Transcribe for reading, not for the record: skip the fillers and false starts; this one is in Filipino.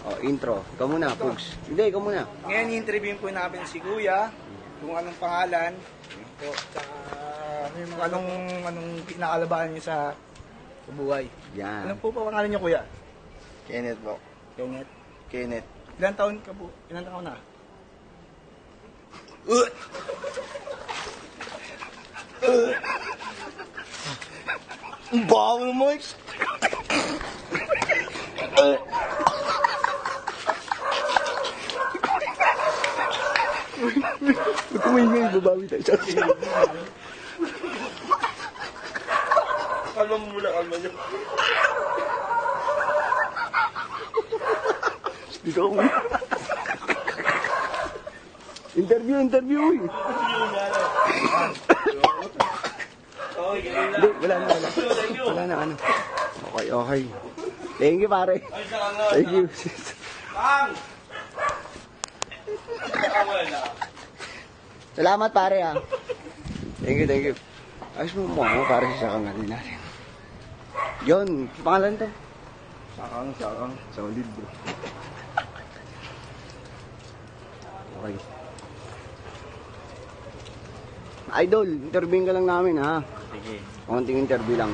Oh, intro. Ikaw muna, Pugs. Hindi, ikaw muna. Ngayon, i-interviewin po namin si Kuya, kung anong pangalan, po, anong pinakalabahan niyo sa buhay. Yan. Ano po pa pangalan niyo, Kuya? Kenneth po. Kenneth. Kenneth. Ilan taon ka po? Ilan taon na? Ang baho mo, Mike. Ba't kumingay? Babawi tayo. Kalma mo muna, kalma niyo. Dito ako. Interview. Hindi, wala na. Wala na, ano. Okay. Thank you, pare. Thank you. Salamat, pare, ah. Thank you. Ayos mo mo, pare, sa kanganin natin. Yun, pangalan to. Sakang. Solid, bro. Okay. Idol, interviewin ka lang namin, ha? Sige. Konting interview lang.